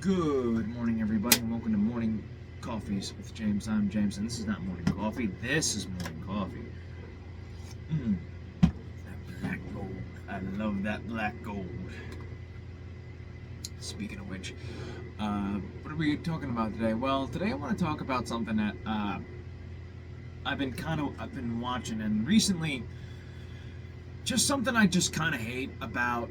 Good morning, everybody, and welcome to Morning Coffees with James. I'm James, and this is not morning coffee. This is morning coffee. That black gold. I love that black gold. Speaking of which, what are we talking about today? Well, today I want to talk about something that I've been watching, and recently, just something I just kind of hate about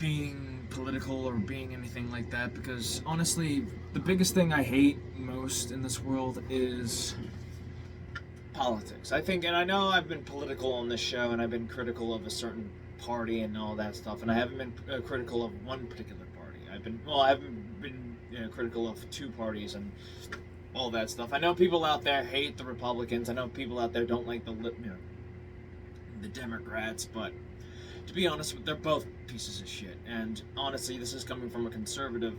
being political or being anything like that, because honestly, the biggest thing I hate most in this world is politics. I think, and I know I've been political on this show, and I've been critical of a certain party and all that stuff, and I haven't been critical of one particular party. I haven't been critical of two parties and all that stuff. I know people out there hate the Republicans. I know people out there don't like the Democrats, but to be honest, they're both pieces of shit. And honestly, this is coming from a conservative.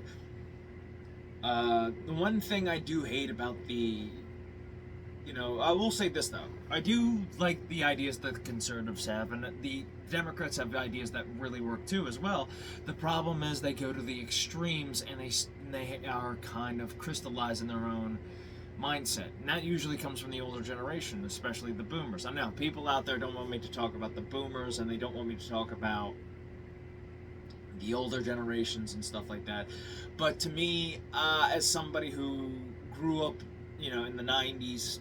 The one thing I do hate about I will say this though. I do like the ideas that the conservatives have, and the Democrats have ideas that really work too as well. The problem is they go to the extremes, and they are kind of crystallized in their own mindset, and that usually comes from the older generation, especially the boomers. I know people out there don't want me to talk about the boomers, and they don't want me to talk about the older generations and stuff like that, but to me, as somebody who grew up in the 90s,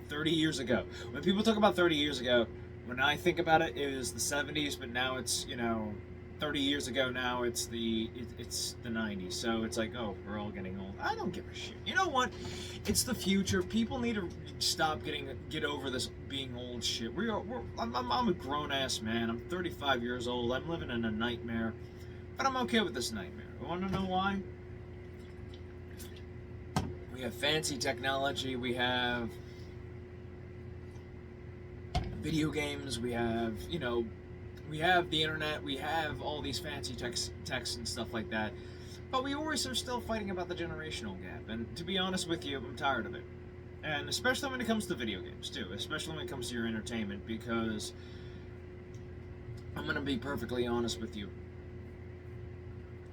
30 years ago, when people talk about 30 years ago, when I think about it, it was the 70s, but now it's 30 years ago now, it's the 90s. So it's like, oh, we're all getting old. I don't give a shit. You know what? It's the future. People need to get over this being old shit. I'm a grown ass man. I'm 35 years old. I'm living in a nightmare, but I'm okay with this nightmare. You want to know why? We have fancy technology. We have video games. We have we have the internet, we have all these fancy texts and stuff like that, but we always are still fighting about the generational gap, and to be honest with you, I'm tired of it. And especially when it comes to video games too, especially when it comes to your entertainment, because I'm going to be perfectly honest with you,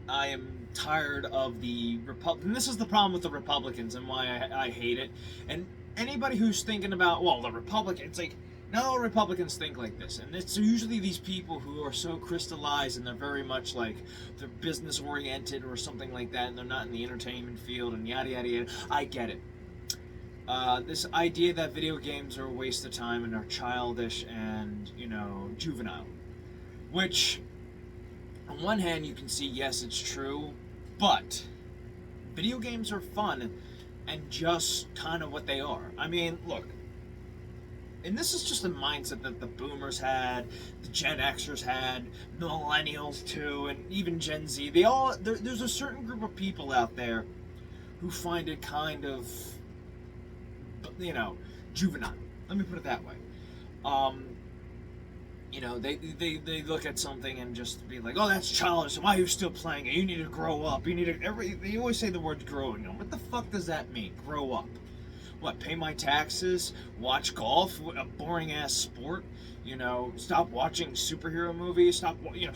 I am tired of the and this is the problem with the Republicans and why I hate it. And anybody who's thinking about, well, the Republicans, like, not all Republicans think like this, and it's usually these people who are so crystallized and they're very much like they're business oriented or something like that, and they're not in the entertainment field and yada yada yada. I get it. This idea that video games are a waste of time and are childish and juvenile, which on one hand you can see, yes, it's true, but video games are fun and just kind of what they are. I mean, look. And this is just a mindset that the boomers had, the Gen Xers had, the millennials too, and even Gen Z. There's a certain group of people out there who find it kind of, juvenile. Let me put it that way. They look at something and just be like, oh, that's childish. Why are you still playing it? You need to grow up. They always say the word growing up. What the fuck does that mean? Grow up. What, pay my taxes, watch golf, a boring ass sport, stop watching superhero movies, stop, you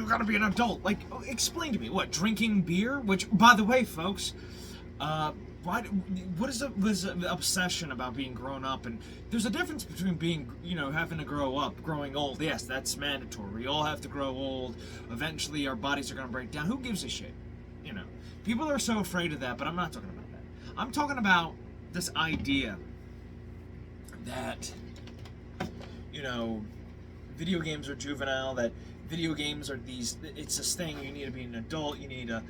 gotta be an adult. Like, explain to me, what, drinking beer? Which, by the way, folks, what is the obsession about being grown up? And there's a difference between being, having to grow up, growing old. Yes, that's mandatory. We all have to grow old. Eventually our bodies are gonna break down. Who gives a shit? People are so afraid of that, but I'm not talking about that. I'm talking about this idea that video games are juvenile, that video games are it's this thing, you need to be an adult, you need to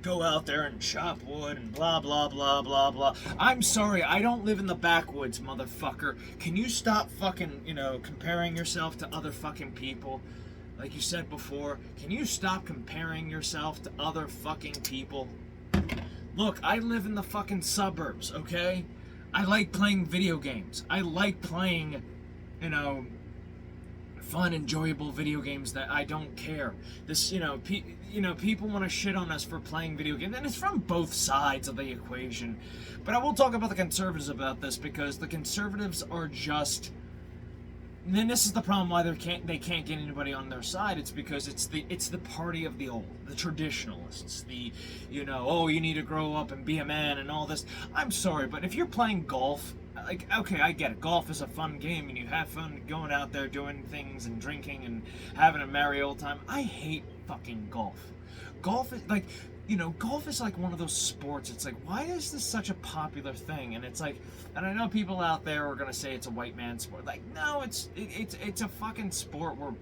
go out there and chop wood and blah blah blah blah blah. I'm sorry, I don't live in the backwoods, motherfucker. Can you stop fucking comparing yourself to other fucking people? Like you said before, can you stop comparing yourself to other fucking people? Look, I live in the fucking suburbs, okay? I like playing video games. I like playing, fun, enjoyable video games that I don't care. This, people want to shit on us for playing video games, and it's from both sides of the equation. But I will talk about the conservatives about this, because the conservatives are just then this is the problem why they can't get anybody on their side. It's because it's the party of the old, the traditionalists, the, oh, you need to grow up and be a man and all this. I'm sorry, but if you're playing golf, like, okay, I get it. Golf is a fun game and you have fun going out there doing things and drinking and having a merry old time. I hate fucking golf. Golf is like, golf is like one of those sports. It's like, why is this such a popular thing? And it's like, and I know people out there are gonna say it's a white man sport. Like, no, it's a fucking sport where,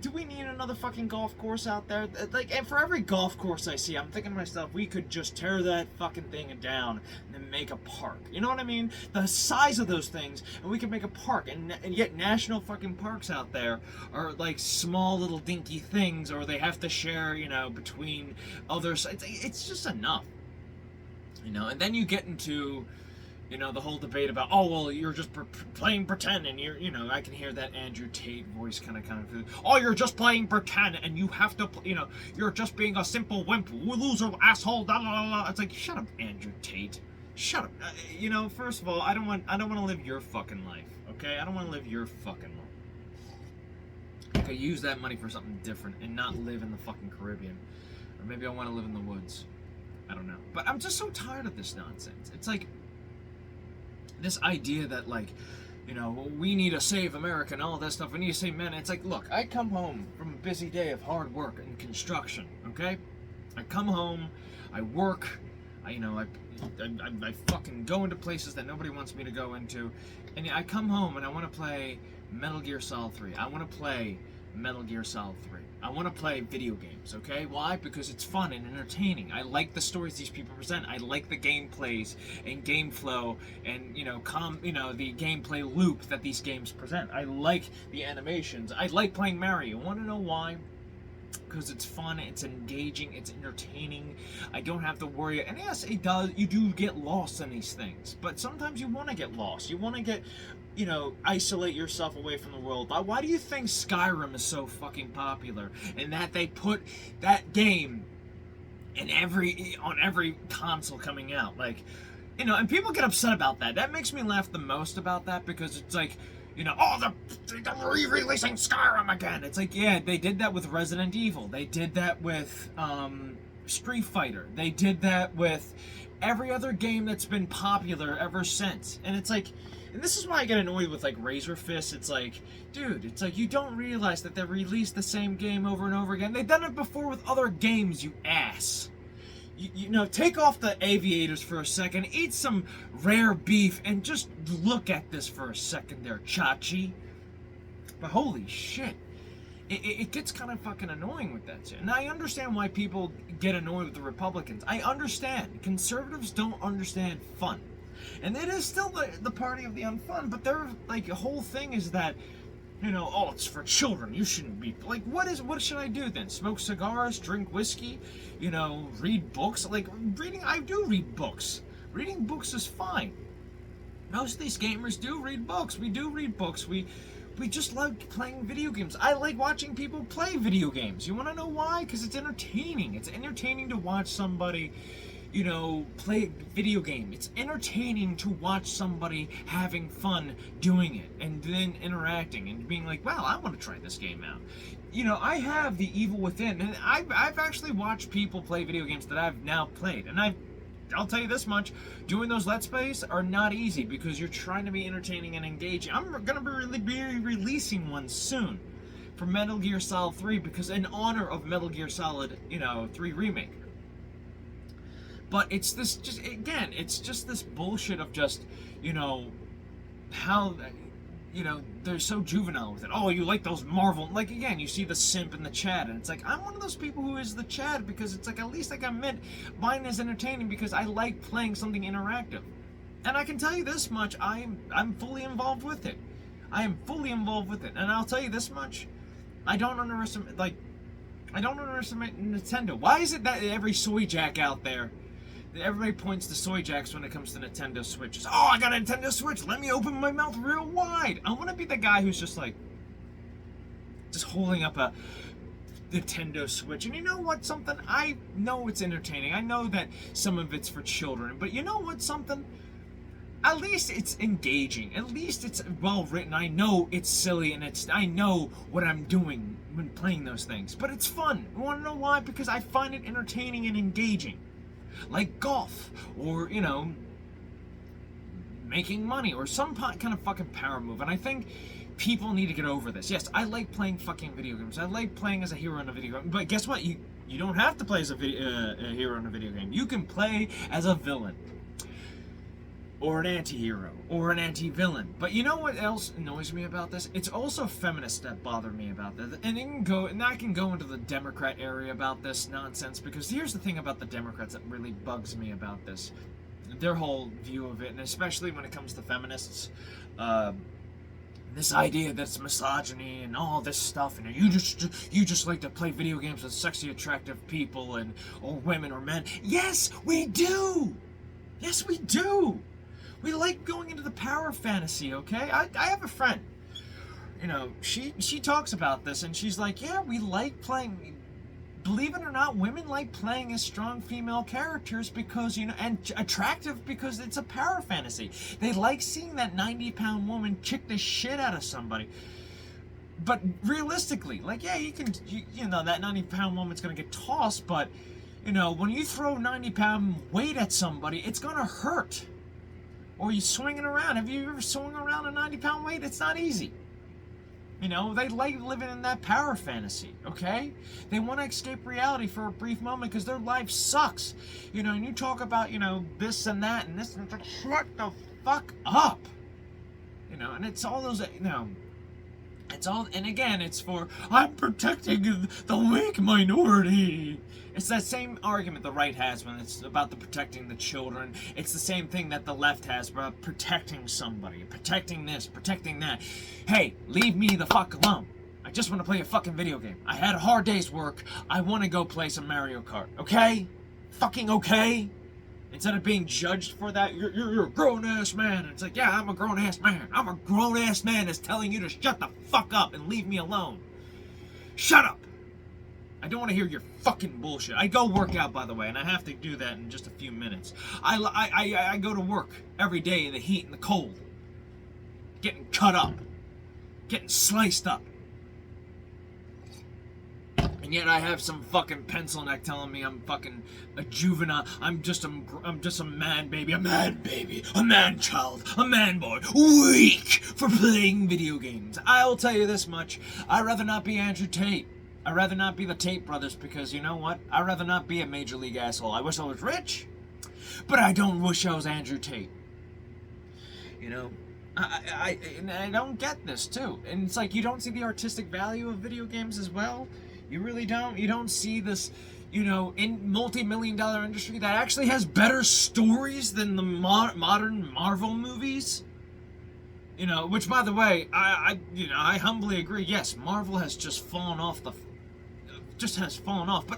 do we need another fucking golf course out there? Like, and for every golf course I see, I'm thinking to myself, we could just tear that fucking thing down and then make a park. You know what I mean? The size of those things, and we could make a park. And yet national fucking parks out there are like small little dinky things, or they have to share, between others. It's just enough. And then you get into, the whole debate about, oh, well, you're just playing pretend, and you're, I can hear that Andrew Tate voice kind of, oh, you're just playing pretend, and you have to, you're just being a simple wimp, loser, asshole, da da da da. It's like, shut up, Andrew Tate. Shut up. First of all, I don't want to live your fucking life, okay? I don't want to live your fucking life. I could use that money for something different and not live in the fucking Caribbean. Or maybe I want to live in the woods. I don't know. But I'm just so tired of this nonsense. It's like, this idea that, like, we need to save America and all that stuff. We need to save men. It's like, look, I come home from a busy day of hard work and construction, okay? I come home, I work, I fucking go into places that nobody wants me to go into, and I come home and I want to play Metal Gear Solid 3. I want to play Metal Gear Solid 3. I want to play video games, okay? Why? Because it's fun and entertaining. I like the stories these people present. I like the gameplays and game flow and, the gameplay loop that these games present. I like the animations. I like playing Mario. You want to know why? Because it's fun, it's engaging, it's entertaining. I don't have to worry. And yes, it does. You do get lost in these things. But sometimes you want to get lost. You want to get, isolate yourself away from the world. Why do you think Skyrim is so fucking popular? And that they put that game on every console coming out? Like, and people get upset about that. That makes me laugh the most about that, because it's like, they're re-releasing Skyrim again. It's like, yeah, they did that with Resident Evil. They did that with Street Fighter. They did that with every other game that's been popular ever since. And it's like, and this is why I get annoyed with, like, Razor Fist. It's like, dude, it's like, you don't realize that they released the same game over and over again. They've done it before with other games, you ass. Take off the aviators for a second, eat some rare beef, and just look at this for a second there, Chachi. But holy shit, it gets kind of fucking annoying with that shit. And I understand why people get annoyed with the Republicans. I understand. Conservatives don't understand fun. And it is still the party of the unfun, but their, like, whole thing is that, oh, it's for children. You shouldn't be, like, what should I do then? Smoke cigars, drink whiskey, read books? Like, I do read books. Reading books is fine. Most of these gamers do read books. We do read books. We just like playing video games. I like watching people play video games. You want to know why? Because it's entertaining. It's entertaining to watch somebody, play a video game. It's entertaining to watch somebody having fun doing it and then interacting and being like, wow, I want to try this game out. I have the evil within, and I've actually watched people play video games that I've now played, and I'll tell you this much, doing those Let's Plays are not easy because you're trying to be entertaining and engaging. I'm going to be releasing one soon for Metal Gear Solid 3 because in honor of Metal Gear Solid, 3 Remake. But it's this, it's just this bullshit of just, how, they're so juvenile with it. Oh, you like those Marvel, like, again, you see the simp in the Chad, and it's like, I'm one of those people who is the Chad because it's like, at least like I meant, mine is entertaining because I like playing something interactive. And I can tell you this much, I'm fully involved with it. I am fully involved with it. And I'll tell you this much, I don't underestimate Nintendo. Why is it that every soy jack out there, everybody points to soy jacks when it comes to Nintendo Switches? Oh, I got a Nintendo Switch. Let me open my mouth real wide. I want to be the guy who's just like, just holding up a Nintendo Switch. And you know what? Something, I know it's entertaining. I know that some of it's for children. But you know what? Something, at least it's engaging. At least it's well written. I know it's silly and I know what I'm doing when playing those things. But it's fun. You wanna know why? Because I find it entertaining and engaging. Like golf, or, you know, making money, or some kind of fucking power move. And I think people need to get over this. Yes, I like playing fucking video games. I like playing as a hero in a video game. But guess what? You don't have to play as a hero in a video game. You can play as a villain, or an anti-hero, or an anti-villain. But you know what else annoys me about this? It's also feminists that bother me about this. And I can go into the Democrat area about this nonsense, because here's the thing about the Democrats that really bugs me about this. Their whole view of it, and especially when it comes to feminists, this idea that it's misogyny and all this stuff, and you just like to play video games with sexy, attractive people, or women or men. Yes, we do. Yes, we do. We like going into the power fantasy. Okay, I have a friend. You know, she talks about this, and she's like, yeah, we like playing. Believe it or not, women like playing as strong female characters because, you know, and attractive because it's a power fantasy. They like seeing that 90-pound woman kick the shit out of somebody. But realistically, like, yeah, you know, that 90-pound woman's gonna get tossed, but, you know, when you throw 90-pound weight at somebody, it's gonna hurt. Or you swing it around. Have you ever swung around a 90-pound weight? It's not easy. You know, they like living in that power fantasy, okay? They want to escape reality for a brief moment because their life sucks. You know, and you talk about, you know, this and that and this, and it's like, shut the fuck up. You know, and it's all those, you know, it's all, and again, it's for, I'm protecting the weak minority. It's that same argument the right has when it's about the protecting the children. It's the same thing that the left has about protecting somebody, protecting this, protecting that. Hey, leave me the fuck alone. I just want to play a fucking video game. I had a hard day's work. I want to go play some Mario Kart, okay? Fucking okay? Instead of being judged for that, you're a grown-ass man. And it's like, yeah, I'm a grown-ass man. I'm a grown-ass man that's telling you to shut the fuck up and leave me alone. Shut up. I don't want to hear your fucking bullshit. I go work out, by the way, and I have to do that in just a few minutes. I go to work every day in the heat and the cold. Getting cut up. Getting sliced up. And yet I have some fucking pencil neck telling me I'm fucking a juvenile. I'm just a man baby, a man child, a man boy, weak for playing video games. I'll tell you this much, I'd rather not be Andrew Tate. I'd rather not be the Tate brothers, because you know what? I'd rather not be a major league asshole. I wish I was rich, but I don't wish I was Andrew Tate. You know? I don't get this too. And it's like, you don't see the artistic value of video games as well? You really don't? You don't see this, you know, in multi-million-dollar industry that actually has better stories than the modern Marvel movies? You know, which, by the way, I humbly agree. Yes, Marvel has just fallen off but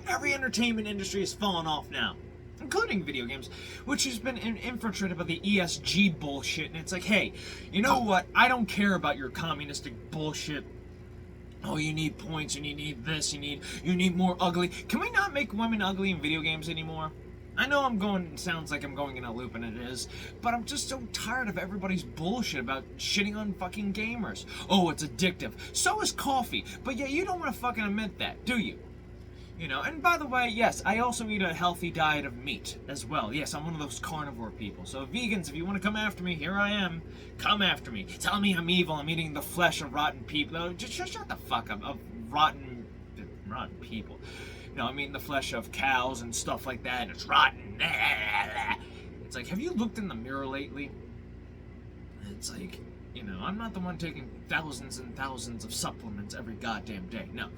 every entertainment industry has fallen off now, including video games, which has been infiltrated by the ESG bullshit. And it's like, hey, you know what? I don't care about your communistic bullshit. Oh, you need points, and you need this, you need more ugly. Can we not make women ugly in video games anymore? I know sounds like I'm going in a loop, and it is, but I'm just so tired of everybody's bullshit about shitting on fucking gamers. Oh, it's addictive. So is coffee, but yeah, you don't want to fucking admit that, do you? You know, and by the way, yes, I also eat a healthy diet of meat as well. Yes, I'm one of those carnivore people. So vegans, if you want to come after me, here I am. Come after me. Tell me I'm evil. I'm eating the flesh of rotten people. No, just shut the fuck up. Of rotten people. You know, I mean the flesh of cows and stuff like that, and it's rotten. It's like, have you looked in the mirror lately? It's like, you know, I'm not the one taking thousands and thousands of supplements every goddamn day. No.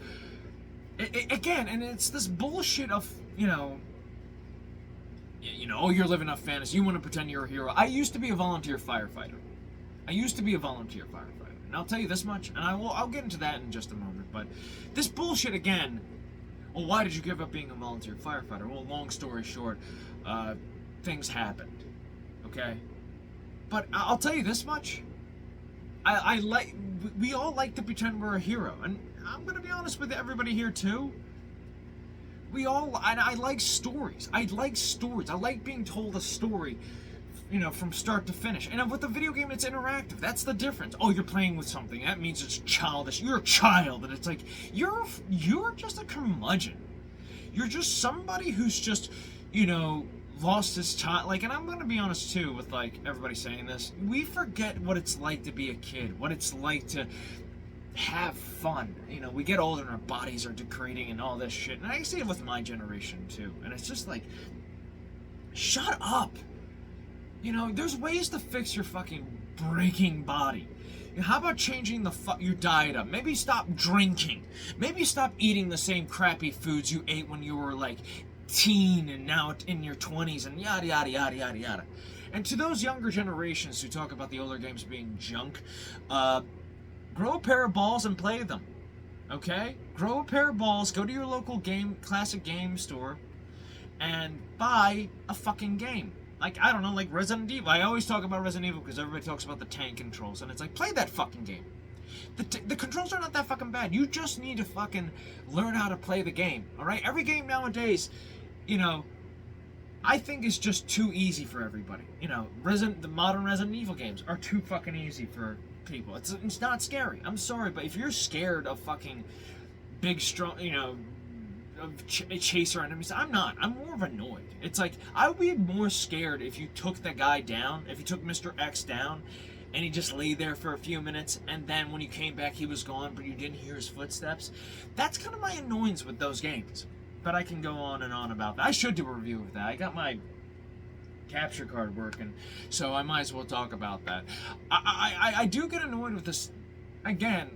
Again, and it's this bullshit of, you know, oh, you're living off fantasy. You want to pretend you're a hero. I used to be a volunteer firefighter. And I'll tell you this much, and I'll get into that in just a moment. But this bullshit again. Well, why did you give up being a volunteer firefighter? Well, long story short, things happened. Okay, but I'll tell you this much. We all like to pretend we're a hero, and I'm gonna be honest with everybody here too. I like stories. I like being told a story from start to finish. And with the video game, it's interactive. That's the difference. Oh, you're playing with something. That means it's childish. You're a child, and it's like you're just a curmudgeon. You're just somebody who's just, lost his child. Like, and I'm gonna be honest too with like everybody saying this. We forget what it's like to be a kid. What it's like to have fun. We get older and our bodies are degrading and all this shit. And I see it with my generation too. And it's just like, shut up. There's ways to fix your fucking breaking body. How about changing your diet up? Maybe stop drinking. Maybe stop eating the same crappy foods you ate when you were like teen and now in your 20s and yada yada yada yada yada. And to those younger generations who talk about the older games being junk, grow a pair of balls and play them. Okay? Grow a pair of balls, go to your local classic game store, and buy a fucking game. Like, I don't know, like Resident Evil. I always talk about Resident Evil because everybody talks about the tank controls. And it's like, play that fucking game. The controls are not that fucking bad. You just need to fucking learn how to play the game. Alright? Every game nowadays, I think is just too easy for everybody. The modern Resident Evil games are too fucking easy for people. It's not scary. I'm sorry, but if you're scared of fucking big, strong, of chaser enemies, I'm not. I'm more of annoyed. It's like, I would be more scared if you took the guy down, if you took Mr. X down, and he just lay there for a few minutes, and then when you came back, he was gone, but you didn't hear his footsteps. That's kind of my annoyance with those games. But I can go on and on about that. I should do a review of that. I got my capture card working, so I might as well talk about that. I do get annoyed with this. Again,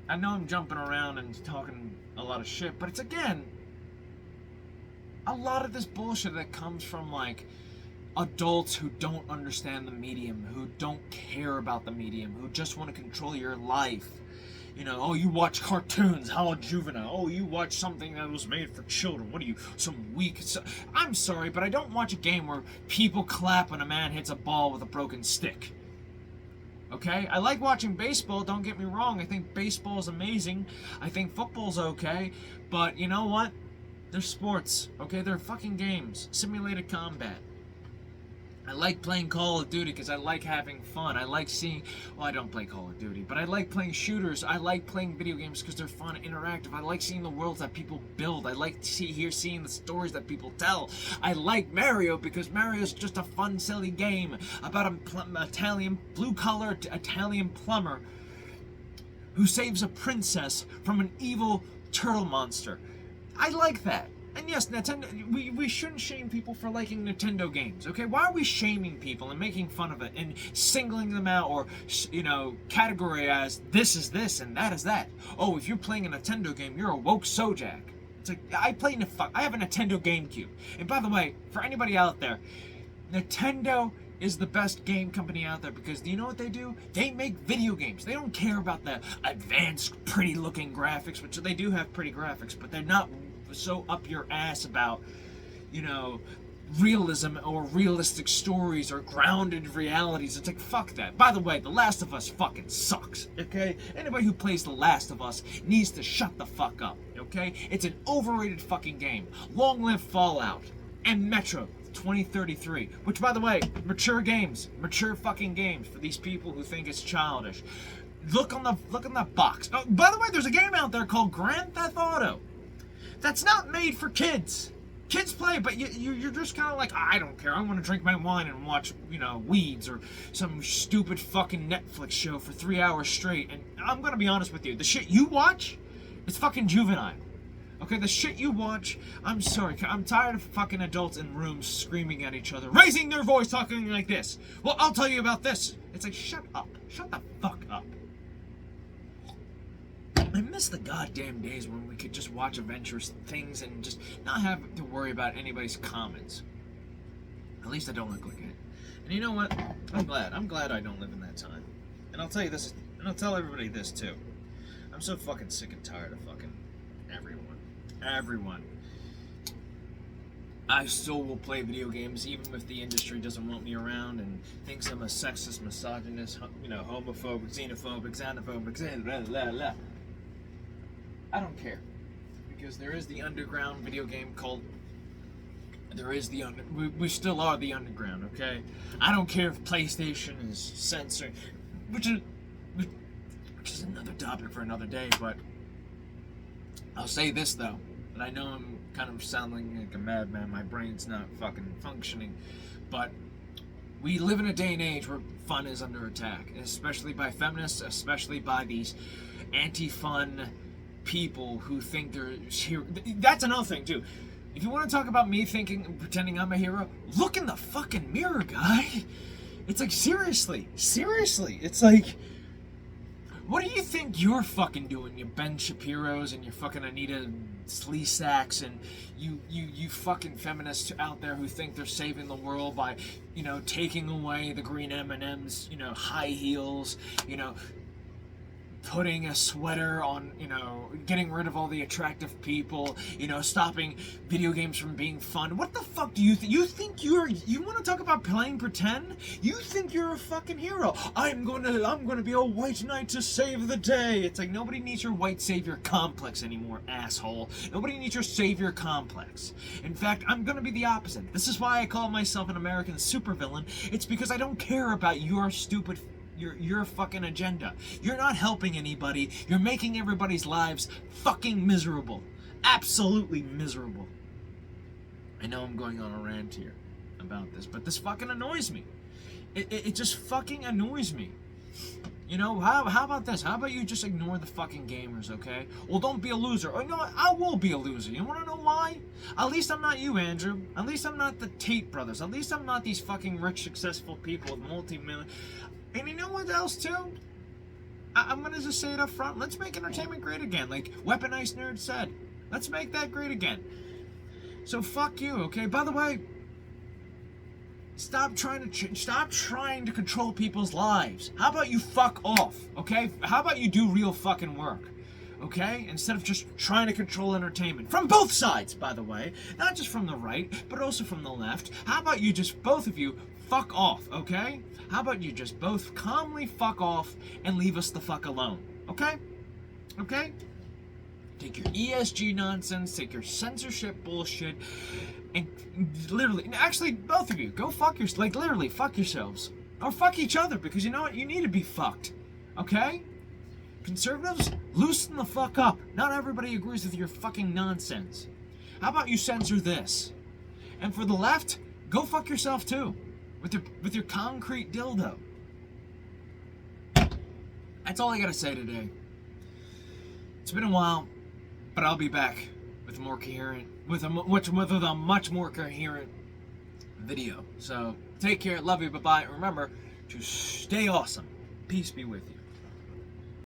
I know I'm jumping around and talking a lot of shit, but it's, again, a lot of this bullshit that comes from, like, adults who don't understand the medium, who don't care about the medium, who just want to control your life. Oh, you watch cartoons, how juvenile. Oh, you watch something that was made for children. What are you, some weak... I'm sorry, but I don't watch a game where people clap when a man hits a ball with a broken stick. Okay? I like watching baseball, don't get me wrong. I think baseball is amazing. I think football's okay. But you know what? They're sports, okay? They're fucking games. Simulated combat. I like playing Call of Duty because I like having fun. I like seeing... Well, I don't play Call of Duty, but I like playing shooters. I like playing video games because they're fun and interactive. I like seeing the worlds that people build. I like seeing the stories that people tell. I like Mario because Mario's just a fun, silly game about an blue-collar Italian plumber who saves a princess from an evil turtle monster. I like that. And yes, Nintendo, we shouldn't shame people for liking Nintendo games, okay? Why are we shaming people and making fun of it and singling them out or, category as this is this and that is that? Oh, if you're playing a Nintendo game, you're a woke Sojak. It's like, I have a Nintendo GameCube. And by the way, for anybody out there, Nintendo is the best game company out there because do you know what they do? They make video games. They don't care about the advanced, pretty-looking graphics, which they do have pretty graphics, but they're not so up your ass about, realism or realistic stories or grounded realities. It's like, fuck that. By the way, The Last of Us fucking sucks, okay? Anybody who plays The Last of Us needs to shut the fuck up, okay? It's an overrated fucking game. Long live Fallout and Metro 2033, which, by the way, mature fucking games for these people who think it's childish. Look on the box. Oh, by the way, there's a game out there called Grand Theft Auto. That's not made for kids. Kids play, but you're just kind of like, I don't care. I want to drink my wine and watch, Weeds or some stupid fucking Netflix show for 3 hours straight. And I'm going to be honest with you. The shit you watch is fucking juvenile. Okay, the shit you watch, I'm sorry. I'm tired of fucking adults in rooms screaming at each other, raising their voice, talking like this. Well, I'll tell you about this. It's like, shut up. Shut the fuck up. I miss the goddamn days when we could just watch adventurous things and just not have to worry about anybody's comments. At least I don't look like it. And you know what? I'm glad I don't live in that time. And I'll tell you this, and I'll tell everybody this too. I'm so fucking sick and tired of fucking everyone. I still will play video games even if the industry doesn't want me around and thinks I'm a sexist, misogynist, homophobic, xenophobic, xenophobic, blah, blah, blah. I don't care, because there is the underground video game called there is we still are the underground, okay? I don't care if PlayStation is censored, which is another topic for another day, but I'll say this though, and I know I'm kind of sounding like a madman, my brain's not fucking functioning, but we live in a day and age where fun is under attack, especially by feminists, especially by these anti-fun people who think they're here. That's another thing too. If you want to talk about me thinking, pretending I'm a hero, look in the fucking mirror, guy. It's like, seriously, it's like, what do you think you're fucking doing, you Ben Shapiro's and your fucking Anita Slee-Sacks and you fucking feminists out there who think they're saving the world by, taking away the green M&Ms, high heels, putting a sweater on, getting rid of all the attractive people, stopping video games from being fun. What the fuck do you think? You want to talk about playing pretend? You think you're a fucking hero. I'm gonna be a white knight to save the day. It's like, nobody needs your white savior complex anymore, asshole. Nobody needs your savior complex. In fact, I'm gonna be the opposite. This is why I call myself an American supervillain. It's because I don't care about your stupid your fucking agenda. You're not helping anybody. You're making everybody's lives fucking miserable. Absolutely miserable. I know I'm going on a rant here about this, but this fucking annoys me. It just fucking annoys me. How about this? How about you just ignore the fucking gamers, okay? Well, don't be a loser. Or, what? I will be a loser. You want to know why? At least I'm not you, Andrew. At least I'm not the Tate brothers. At least I'm not these fucking rich, successful people with multi-million... And you know what else, too? I'm going to just say it up front. Let's make entertainment great again. Like Weaponized Nerd said. Let's make that great again. So fuck you, okay? By the way, stop trying to control people's lives. How about you fuck off, okay? How about you do real fucking work, okay? Instead of just trying to control entertainment. From both sides, by the way. Not just from the right, but also from the left. How about you just, both of you, fuck off, okay? How about you just both calmly fuck off and leave us the fuck alone, okay? Okay? Take your ESG nonsense, take your censorship bullshit, and literally, actually, both of you, go fuck yourselves, like literally, fuck yourselves. Or fuck each other, because you know what? You need to be fucked, okay? Conservatives, loosen the fuck up. Not everybody agrees with your fucking nonsense. How about you censor this? And for the left, go fuck yourself too. With your concrete dildo. That's all I gotta say today. It's been a while, but I'll be back with more coherent, with a much more coherent video. So take care, love you, bye bye. Remember to stay awesome. Peace be with you.